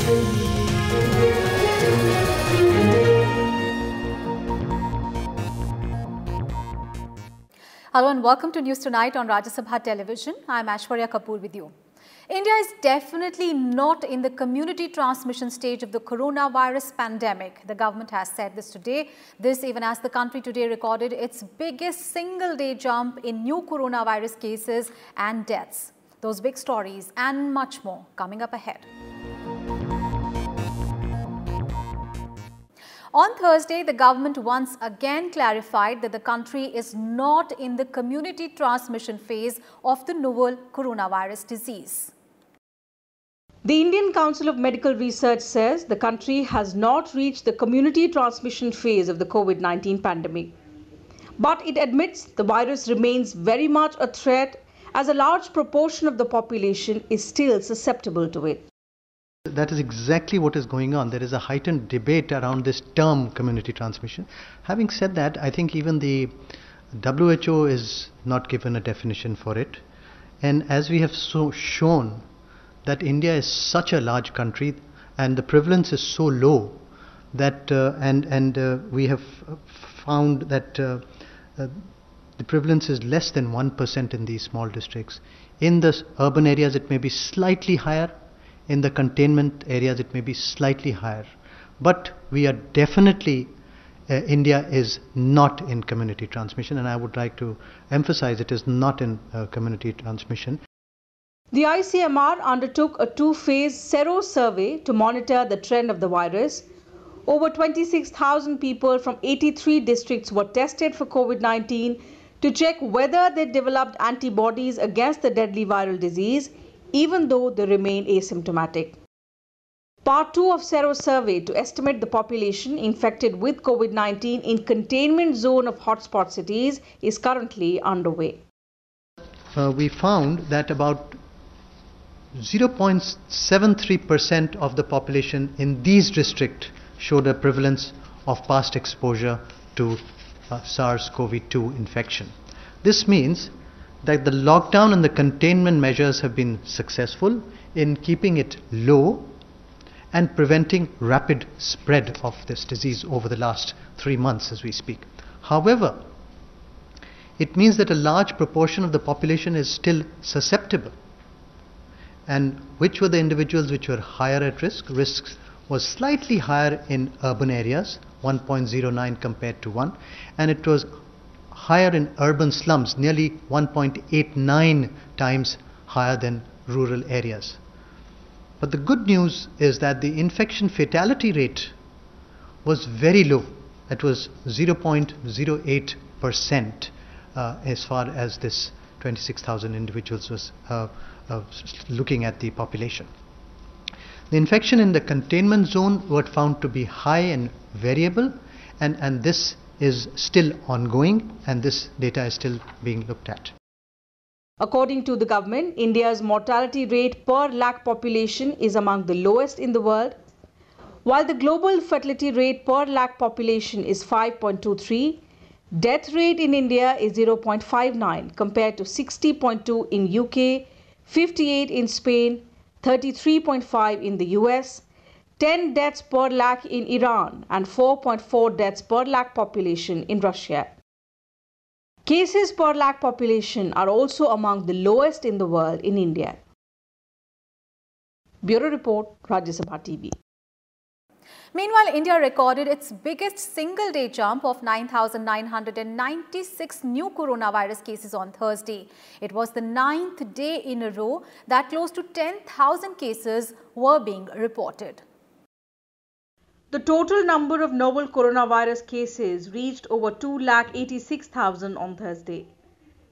Hello and welcome to News Tonight on Rajya Sabha television. I am Aishwarya Kapoor with you. India is definitely not in the community transmission stage of the coronavirus pandemic. The government has said this today. This even as the country today recorded its biggest single-day jump in new coronavirus cases and deaths. Those big stories and much more coming up ahead. On Thursday, the government once again clarified that the country is not in the community transmission phase of the novel coronavirus disease. The Indian Council of Medical Research says the country has not reached the community transmission phase of the COVID-19 pandemic. But it admits the virus remains very much a threat as a large proportion of the population is still susceptible to it. That is exactly what is going on. There is a heightened debate around this term community transmission. Having said that, I think even the WHO is not given a definition for it. And as we have shown that India is such a large country and the prevalence is so low that we have found that the prevalence is less than 1% in these small districts. In the urban areas it may be slightly higher. In the containment areas it may be slightly higher, but we are definitely, India is not in community transmission, and I would like to emphasize it is not in community transmission. The ICMR undertook a two-phase sero survey to monitor the trend of the virus. Over 26,000 people from 83 districts were tested for COVID-19 to check whether they developed antibodies against the deadly viral disease, even though they remain asymptomatic. Part 2 of sero survey to estimate the population infected with COVID-19 in containment zone of hotspot cities is currently underway. We found that about 0.73% of the population in these districts showed a prevalence of past exposure to SARS-CoV-2 infection. This means that the lockdown and the containment measures have been successful in keeping it low and preventing rapid spread of this disease over the last 3 months as we speak. However, it means that a large proportion of the population is still susceptible. And which were the individuals which were higher at risk? Risks was slightly higher in urban areas, 1.09 compared to 1, and it was higher in urban slums, nearly 1.89 times higher than rural areas. But the good news is that the infection fatality rate was very low. It was 0.08% as far as this 26,000 individuals was looking at the population. The infection in the containment zone were found to be high and variable, and this is still ongoing, and this data is still being looked at. According to the government, India's mortality rate per lakh population is among the lowest in the world, while the global fertility rate per lakh population is 5.23. Death rate in India is 0.59 compared to 60.2 in UK, 58 in Spain, 33.5 in the US, 10 deaths per lakh in Iran and 4.4 deaths per lakh population in Russia. Cases per lakh population are also among the lowest in the world in India. Bureau Report, Rajya Sabha TV. Meanwhile, India recorded its biggest single-day jump of 9,996 new coronavirus cases on Thursday. It was the 9th day in a row that close to 10,000 cases were being reported. The total number of novel coronavirus cases reached over 2,86,000 on Thursday.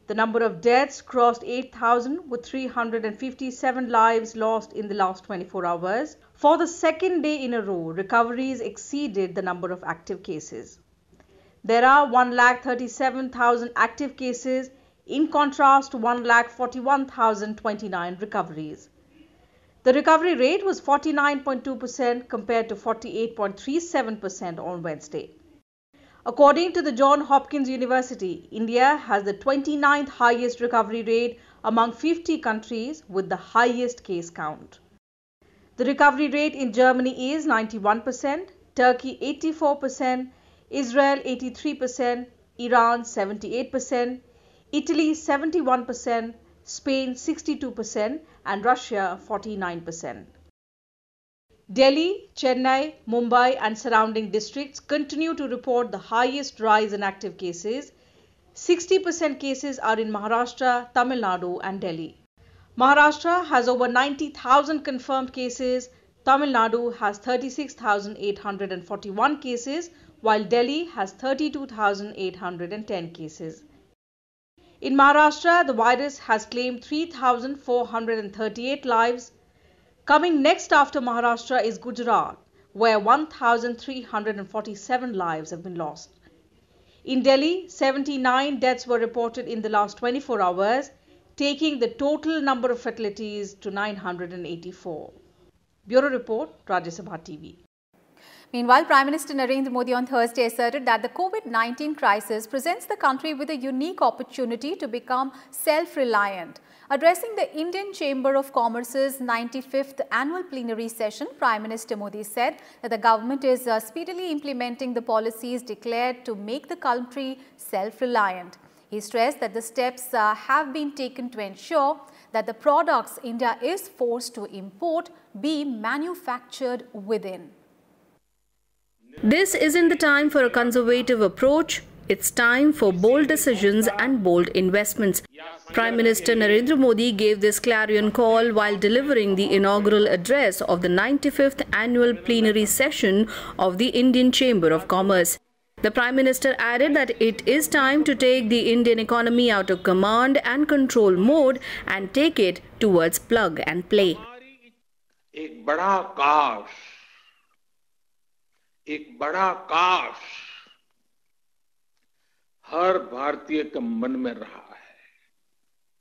The number of deaths crossed 8,000 with 357 lives lost in the last 24 hours. For the second day in a row, recoveries exceeded the number of active cases. There are 1,37,000 active cases in contrast to 1,41,029 recoveries. The recovery rate was 49.2% compared to 48.37% on Wednesday. According to the Johns Hopkins University, India has the 29th highest recovery rate among 50 countries with the highest case count. The recovery rate in Germany is 91%, Turkey 84%, Israel 83%, Iran 78%, Italy 71%, Spain 62% and Russia 49%. Delhi, Chennai, Mumbai and surrounding districts continue to report the highest rise in active cases. 60% cases are in Maharashtra, Tamil Nadu and Delhi. Maharashtra has over 90,000 confirmed cases, Tamil Nadu has 36,841 cases, while Delhi has 32,810 cases. In Maharashtra, the virus has claimed 3,438 lives. Coming next after Maharashtra is Gujarat, where 1,347 lives have been lost. In Delhi, 79 deaths were reported in the last 24 hours, taking the total number of fatalities to 984. Bureau Report, Rajya Sabha TV. Meanwhile, Prime Minister Narendra Modi on Thursday asserted that the COVID-19 crisis presents the country with a unique opportunity to become self-reliant. Addressing the Indian Chamber of Commerce's 95th annual plenary session, Prime Minister Modi said that the government is speedily implementing the policies declared to make the country self-reliant. He stressed that the steps have been taken to ensure that the products India is forced to import be manufactured within. This isn't the time for a conservative approach. It's time for bold decisions and bold investments. Prime Minister Narendra Modi gave this clarion call while delivering the inaugural address of the 95th annual plenary session of the Indian Chamber of Commerce. The Prime Minister added that it is time to take the Indian economy out of command and control mode and take it towards plug and play. एक बड़ा काश हर भारतीय के मन में रहा है,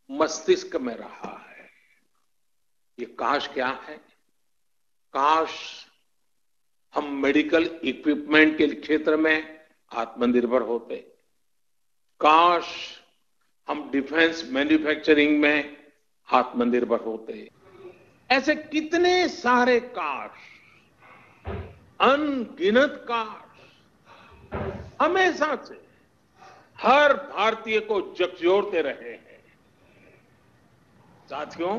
मस्तिष्क में रहा है। ये काश क्या है? काश हम मेडिकल इक्विपमेंट के क्षेत्र में आत्मनिर्भर होते, काश हम डिफेंस मैन्युफैक्चरिंग में आत्मनिर्भर होते। ऐसे कितने सारे काश, अनगिनत काश हमेशा से हर भारतीय को झकझोरते रहे हैं। साथियों,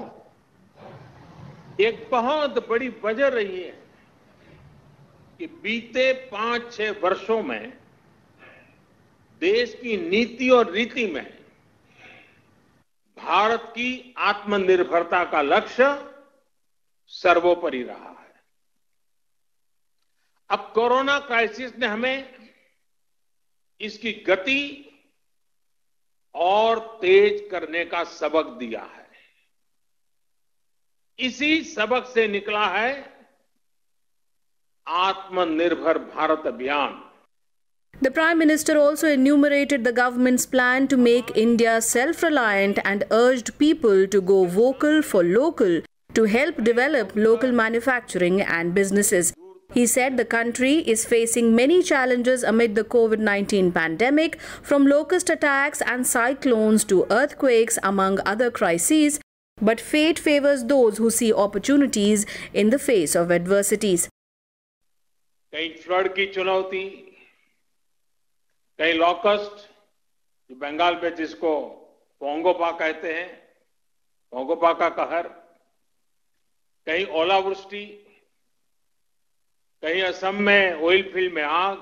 एक बहुत बड़ी वजह रही है कि बीते 5-6 वर्षों में देश की नीति और रीति में भारत की आत्मनिर्भरता का लक्ष्य सर्वोपरि रहा है। अब कोरोना क्राइसिस ने हमें इसकी गति और तेज करने का सबक दिया है। इसी सबक से निकला है आत्मनिर्भर भारत अभियान। The Prime Minister also enumerated the government's plan to make India self-reliant and urged people to go vocal for local to help develop local manufacturing and businesses. He said the country is facing many challenges amid the COVID-19 pandemic, from locust attacks and cyclones to earthquakes, among other crises, but fate favors those who see opportunities in the face of adversities. कहीं flood की चुनौती, कहीं locust, जो बंगाल में जिसको पोंगोपा कहते हैं, पोंगोपा का कहर, कहीं ओलावृष्टि, कहीं असम में ऑयल फील्ड में आग,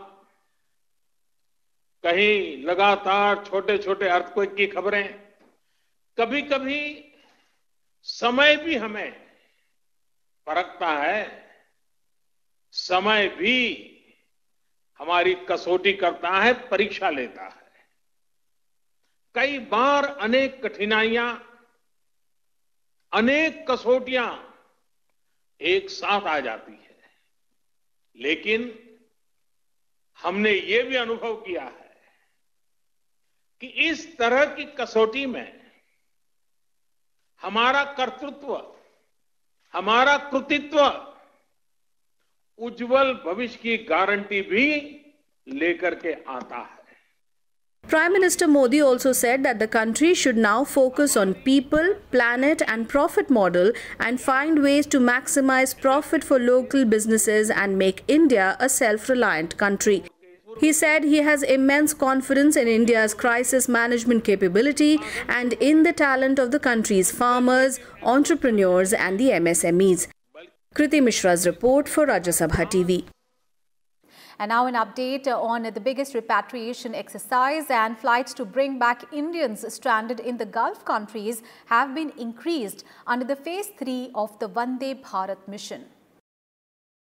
कहीं लगातार छोटे छोटे अर्थक्वेक की खबरें। कभी कभी समय भी हमें परखता है, समय भी हमारी कसौटी करता है, परीक्षा लेता है। कई बार अनेक कठिनाइयां, अनेक कसौटियां एक साथ आ जाती है, लेकिन हमने ये भी अनुभव किया है कि इस तरह की कसौटी में हमारा कर्तृत्व, हमारा कृतित्व उज्जवल भविष्य की गारंटी भी लेकर के आता है। Prime Minister Modi also said that the country should now focus on people, planet and profit model and find ways to maximize profit for local businesses and make India a self-reliant country. He said he has immense confidence in India's crisis management capability and in the talent of the country's farmers, entrepreneurs and the MSMEs. Kriti Mishra's report for Rajya Sabha TV. And now an update on the biggest repatriation exercise, and flights to bring back Indians stranded in the Gulf countries have been increased under the Phase 3 of the Vande Bharat mission.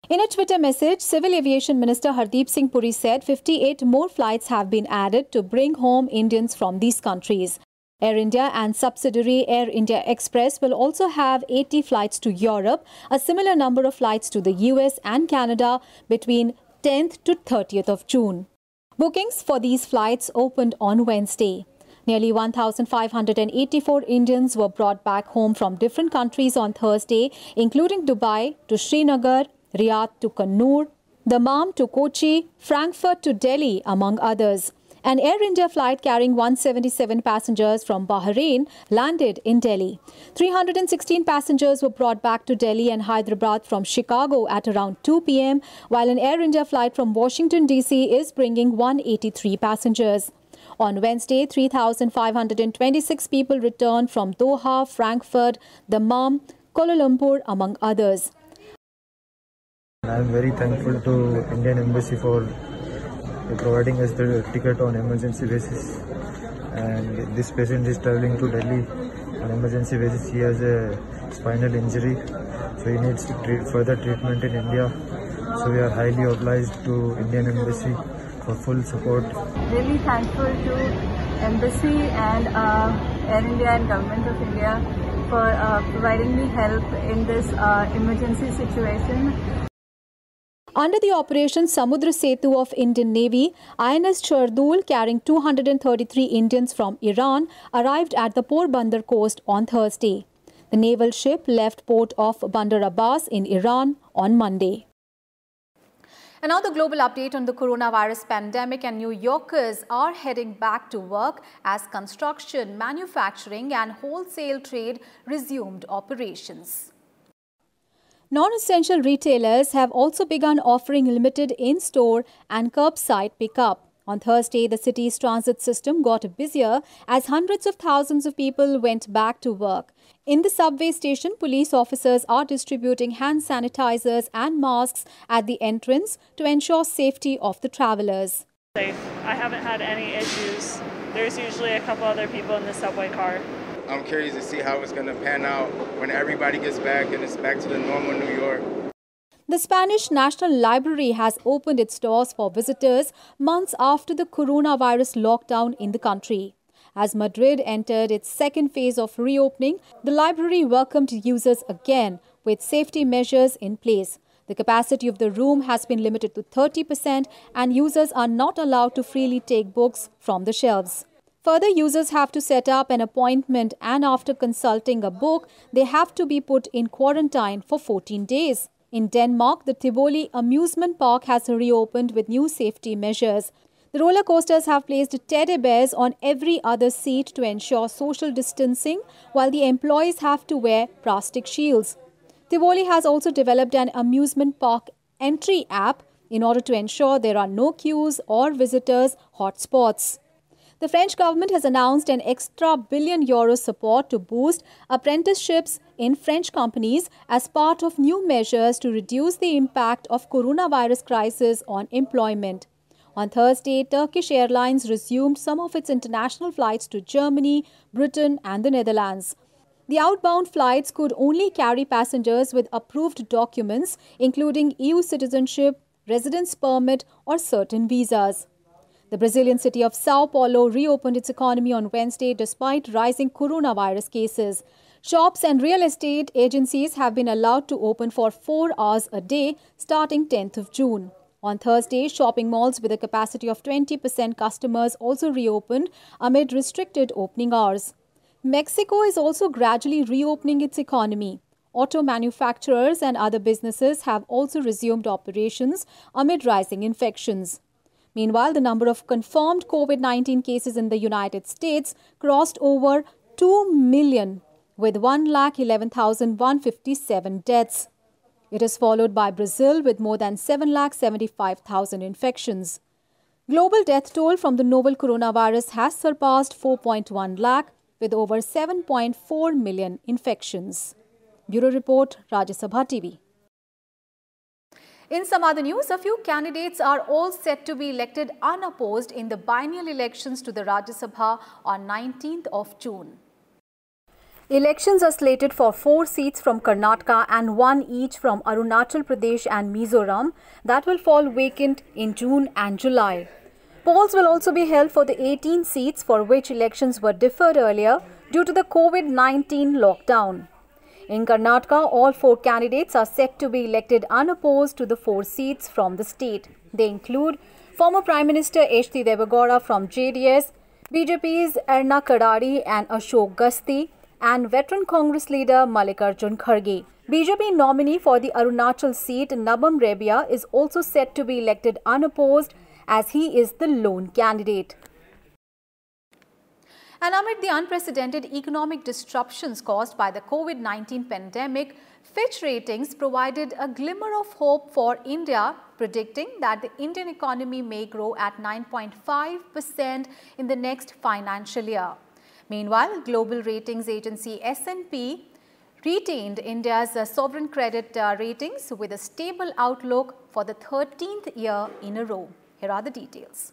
In a Twitter message, Civil Aviation Minister Hardeep Singh Puri said 58 more flights have been added to bring home Indians from these countries. Air India and subsidiary Air India Express will also have 80 flights to Europe, a similar number of flights to the US and Canada between 10th to 30th of June. Bookings for these flights opened on Wednesday. Nearly 1,584 Indians were brought back home from different countries on Thursday, including Dubai to Srinagar, Riyadh to Kannur, Dammam to Kochi, Frankfurt to Delhi, among others. An Air India flight carrying 177 passengers from Bahrain landed in Delhi. 316 passengers were brought back to Delhi and Hyderabad from Chicago at around 2 p.m., while an Air India flight from Washington, D.C. is bringing 183 passengers. On Wednesday, 3,526 people returned from Doha, Frankfurt, Dammam, Kuala Lumpur, among others. I am very thankful to Indian Embassy for providing us the ticket on emergency basis, and this patient is travelling to Delhi on emergency basis. He has a spinal injury, so he needs further treatment in India. So we are highly obliged to Indian Embassy for full support. Really thankful to Embassy and Air India and Government of India for providing me help in this emergency situation. Under the Operation Samudra Setu of Indian Navy, INS Shardul, carrying 233 Indians from Iran, arrived at the Porbandar coast on Thursday. The naval ship left port of Bandar Abbas in Iran on Monday. And now the global update on the coronavirus pandemic, and New Yorkers are heading back to work as construction, manufacturing and wholesale trade resumed operations. Non-essential retailers have also begun offering limited in-store and curbside pickup. On Thursday, the city's transit system got busier as hundreds of thousands of people went back to work. In the subway station, police officers are distributing hand sanitizers and masks at the entrance to ensure safety of the travelers. I haven't had any issues. There's usually a couple other people in the subway car. I'm curious to see how it's going to pan out when everybody gets back and it's back to the normal New York. The Spanish National Library has opened its doors for visitors months after the coronavirus lockdown in the country. As Madrid entered its second phase of reopening, the library welcomed users again with safety measures in place. The capacity of the room has been limited to 30% and users are not allowed to freely take books from the shelves. Further, users have to set up an appointment, and after consulting a book, they have to be put in quarantine for 14 days. In Denmark, the Tivoli amusement park has reopened with new safety measures. The roller coasters have placed teddy bears on every other seat to ensure social distancing, while the employees have to wear plastic shields. Tivoli has also developed an amusement park entry app in order to ensure there are no queues or visitors hotspots. The French government has announced an extra €1 billion support to boost apprenticeships in French companies as part of new measures to reduce the impact of coronavirus crisis on employment. On Thursday, Turkish Airlines resumed some of its international flights to Germany, Britain and the Netherlands. The outbound flights could only carry passengers with approved documents, including EU citizenship, residence permit or certain visas. The Brazilian city of Sao Paulo reopened its economy on Wednesday despite rising coronavirus cases. Shops and real estate agencies have been allowed to open for 4 hours a day starting 10th of June. On Thursday, shopping malls with a capacity of 20% customers also reopened amid restricted opening hours. Mexico is also gradually reopening its economy. Auto manufacturers and other businesses have also resumed operations amid rising infections. Meanwhile, the number of confirmed COVID-19 cases in the United States crossed over 2 million with 1,11,157 deaths. It is followed by Brazil with more than 7,75,000 infections. Global death toll from the novel coronavirus has surpassed 4.1 lakh with over 7.4 million infections. Bureau Report, Rajya Sabha TV. In some other news, a few candidates are all set to be elected unopposed in the biennial elections to the Rajya Sabha on 19th of June. Elections are slated for 4 seats from Karnataka and 1 each from Arunachal Pradesh and Mizoram that will fall vacant in June and July. Polls will also be held for the 18 seats for which elections were deferred earlier due to the COVID-19 lockdown. In Karnataka, all 4 candidates are set to be elected unopposed to the 4 seats from the state. They include former Prime Minister H.D. Devagowda from JDS, BJP's Erna Kadari and Ashok Gasti, and veteran Congress leader Mallikarjun Kharge. BJP nominee for the Arunachal seat, Nabam Rebia, is also set to be elected unopposed as he is the lone candidate. And amid the unprecedented economic disruptions caused by the COVID-19 pandemic, Fitch Ratings provided a glimmer of hope for India, predicting that the Indian economy may grow at 9.5% in the next financial year. Meanwhile, global ratings agency S&P retained India's sovereign credit ratings with a stable outlook for the 13th year in a row. Here are the details.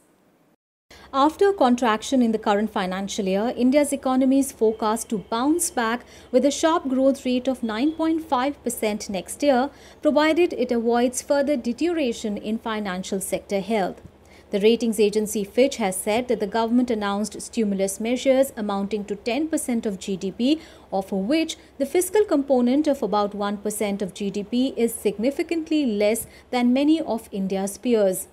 After a contraction in the current financial year, India's economy is forecast to bounce back with a sharp growth rate of 9.5% next year, provided it avoids further deterioration in financial sector health. The ratings agency Fitch has said that the government announced stimulus measures amounting to 10% of GDP, of which the fiscal component of about 1% of GDP is significantly less than many of India's peers.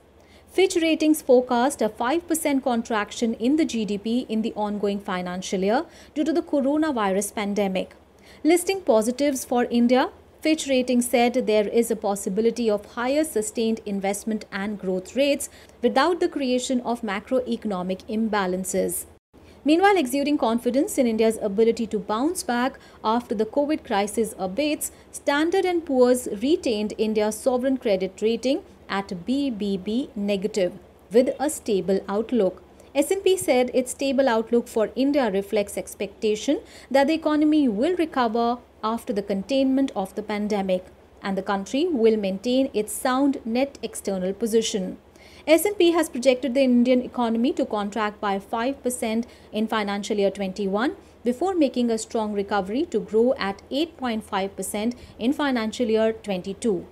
Fitch Ratings forecast a 5% contraction in the GDP in the ongoing financial year due to the coronavirus pandemic. Listing positives for India, Fitch Ratings said there is a possibility of higher sustained investment and growth rates without the creation of macroeconomic imbalances. Meanwhile, exuding confidence in India's ability to bounce back after the COVID crisis abates, Standard & Poor's retained India's sovereign credit rating at BBB negative with a stable outlook. S&P said its stable outlook for India reflects expectation that the economy will recover after the containment of the pandemic and the country will maintain its sound net external position. S&P has projected the Indian economy to contract by 5% in financial year 21 before making a strong recovery to grow at 8.5% in financial year 22.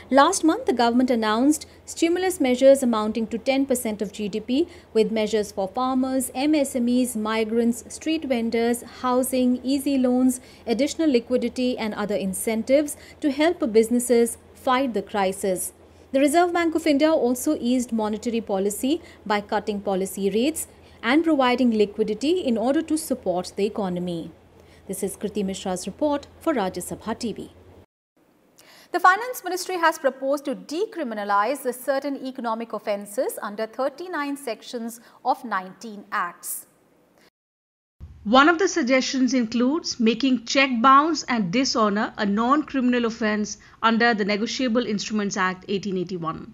Last month, the government announced stimulus measures amounting to 10% of GDP with measures for farmers, MSMEs, migrants, street vendors, housing, easy loans, additional liquidity and other incentives to help businesses fight the crisis. The Reserve Bank of India also eased monetary policy by cutting policy rates and providing liquidity in order to support the economy. This is Kriti Mishra's report for Rajya Sabha TV. The Finance Ministry has proposed to decriminalize certain economic offences under 39 sections of 19 acts. One of the suggestions includes making cheque bounce and dishonour a non-criminal offence under the Negotiable Instruments Act 1881.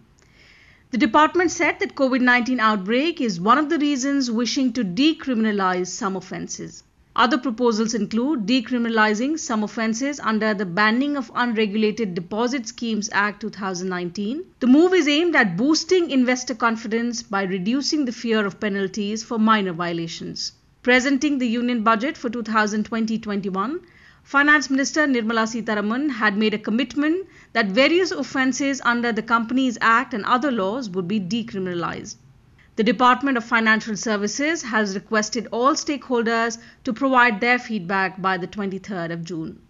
The department said that COVID-19 outbreak is one of the reasons wishing to decriminalise some offences. Other proposals include decriminalising some offences under the Banning of Unregulated Deposit Schemes Act 2019. The move is aimed at boosting investor confidence by reducing the fear of penalties for minor violations. Presenting the Union Budget for 2020-21, Finance Minister Nirmala Sitharaman had made a commitment that various offences under the Companies Act and other laws would be decriminalised. The Department of Financial Services has requested all stakeholders to provide their feedback by the 23rd of June.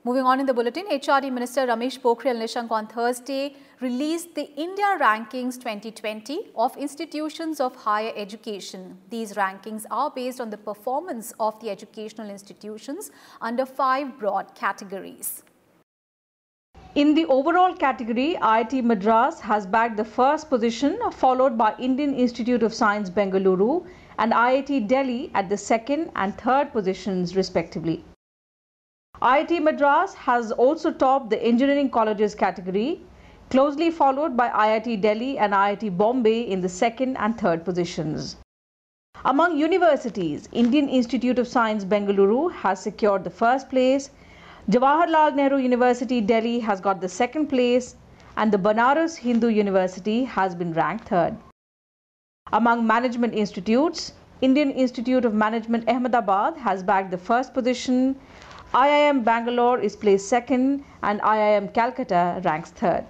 Moving on in the bulletin, HRD Minister Ramesh Pokhriyal Nishank on Thursday released the India Rankings 2020 of institutions of higher education. These rankings are based on the performance of the educational institutions under 5 broad categories. In the overall category, IIT Madras has bagged the first position, followed by Indian Institute of Science Bengaluru and IIT Delhi at the second and third positions respectively. IIT Madras has also topped the Engineering Colleges category, closely followed by IIT Delhi and IIT Bombay in the second and third positions. Among universities, Indian Institute of Science Bengaluru has secured the first place, Jawaharlal Nehru University Delhi has got the second place, and the Banaras Hindu University has been ranked third. Among management institutes, Indian Institute of Management Ahmedabad has bagged the first position, IIM Bangalore is placed second, and IIM Calcutta ranks third.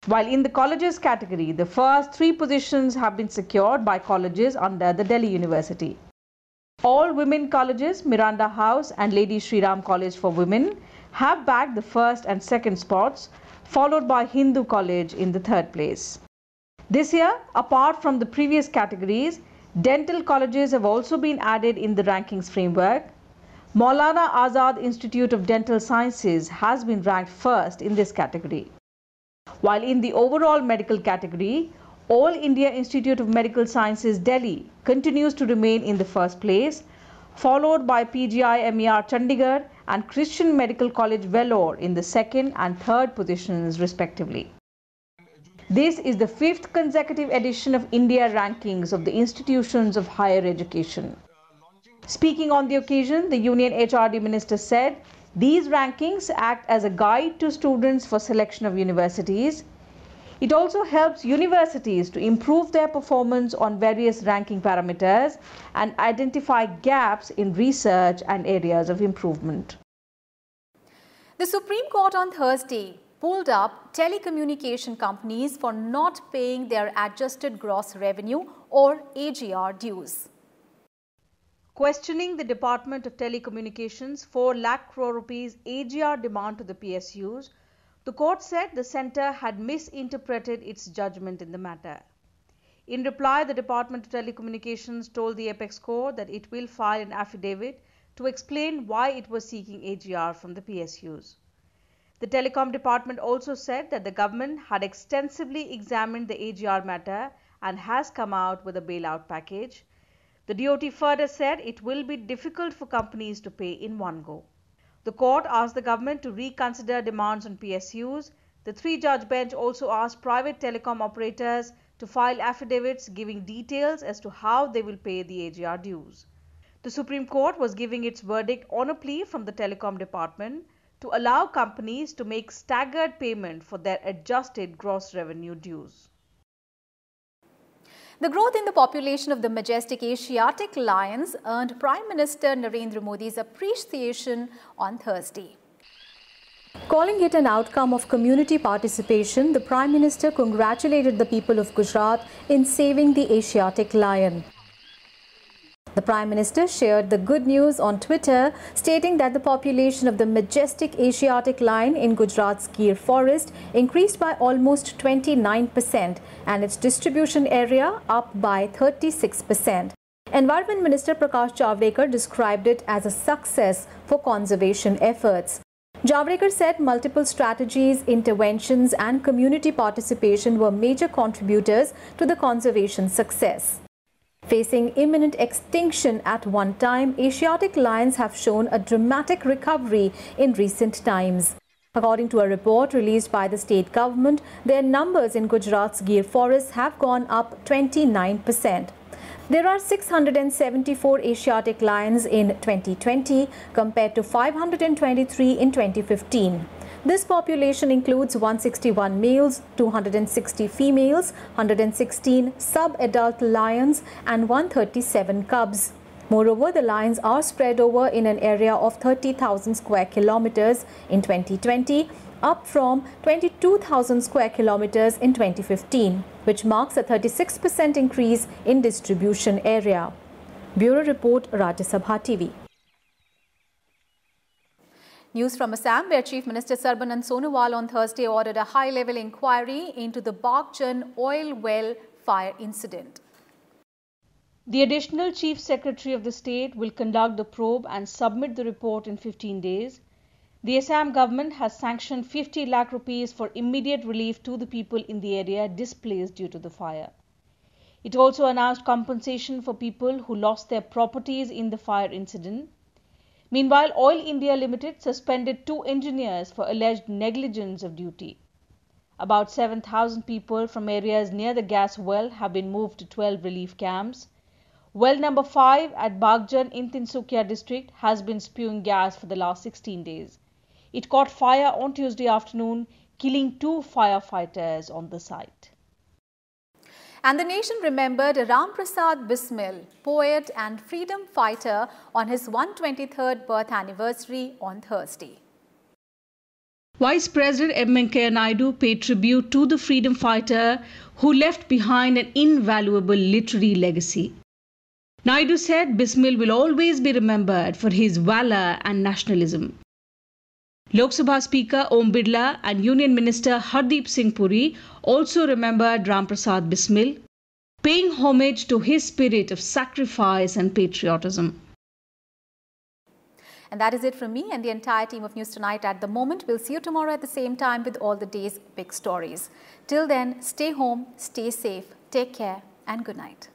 While in the colleges category, the first three positions have been secured by colleges under the Delhi University. All women colleges, Miranda House and Lady Shri Ram College for Women, have bagged the first and second spots, followed by Hindu College in the third place. This year, apart from the previous categories, dental colleges have also been added in the rankings framework. Maulana Azad Institute of Dental Sciences has been ranked first in this category. While in the overall medical category, All India Institute of Medical Sciences Delhi continues to remain in the first place, followed by PGI MER Chandigarh and Christian Medical College Vellore in the second and third positions respectively. This is the fifth consecutive edition of India rankings of the institutions of higher education. Speaking on the occasion, the Union HRD Minister said, these rankings act as a guide to students for selection of universities. It also helps universities to improve their performance on various ranking parameters and identify gaps in research and areas of improvement. The Supreme Court on Thursday pulled up telecommunication companies for not paying their adjusted gross revenue or AGR dues. Questioning the Department of Telecommunications 4 lakh crore rupees AGR demand to the PSUs, the court said the centre had misinterpreted its judgment in the matter. In reply, the Department of Telecommunications told the Apex Court that it will file an affidavit to explain why it was seeking AGR from the PSUs. The Telecom Department also said that the government had extensively examined the AGR matter and has come out with a bailout package. The DOT further said it will be difficult for companies to pay in one go. The court asked the government to reconsider demands on PSUs. The three-judge bench also asked private telecom operators to file affidavits giving details as to how they will pay the AGR dues. The Supreme Court was giving its verdict on a plea from the Telecom Department to allow companies to make staggered payment for their adjusted gross revenue dues. The growth in the population of the majestic Asiatic lions earned Prime Minister Narendra Modi's appreciation on Thursday. Calling it an outcome of community participation, the Prime Minister congratulated the people of Gujarat in saving the Asiatic lion. The Prime Minister shared the good news on Twitter, stating that the population of the majestic Asiatic lion in Gujarat's Gir forest increased by almost 29% and its distribution area up by 36%. Environment Minister Prakash Javadekar described it as a success for conservation efforts. Javadekar said multiple strategies, interventions and community participation were major contributors to the conservation success. Facing imminent extinction at one time, Asiatic lions have shown a dramatic recovery in recent times. According to a report released by the state government, their numbers in Gujarat's Gir forest have gone up 29%. There are 674 Asiatic lions in 2020 compared to 523 in 2015. This population includes 161 males, 260 females, 116 sub-adult lions and 137 cubs. Moreover, the lions are spread over in an area of 30,000 square kilometers in 2020, up from 22,000 square kilometers in 2015, which marks a 36% increase in distribution area. Bureau Report, Rajya Sabha TV. News from Assam, where Chief Minister Sarbanand Sonowal on Thursday ordered a high-level inquiry into the Bakjan oil well fire incident. The additional Chief Secretary of the state will conduct the probe and submit the report in 15 days. The Assam government has sanctioned 50 lakh rupees for immediate relief to the people in the area displaced due to the fire. It also announced compensation for people who lost their properties in the fire incident. Meanwhile, Oil India Limited suspended 2 engineers for alleged negligence of duty. About 7,000 people from areas near the gas well have been moved to 12 relief camps. Well number 5 at Bagjan in Tinsukia district has been spewing gas for the last 16 days. It caught fire on Tuesday afternoon, killing 2 firefighters on the site. And the nation remembered Ramprasad Bismil, poet and freedom fighter, on his 123rd birth anniversary on Thursday. Vice President M. Venkaiah Naidu paid tribute to the freedom fighter who left behind an invaluable literary legacy. Naidu said Bismil will always be remembered for his valor and nationalism. Lok Sabha Speaker Om Birla and Union Minister Hardeep Singh Puri also remembered Ramprasad Bismil, paying homage to his spirit of sacrifice and patriotism. And that is it from me and the entire team of News Tonight at the moment. We'll see you tomorrow at the same time with all the day's big stories. Till then, stay home, stay safe, take care and good night.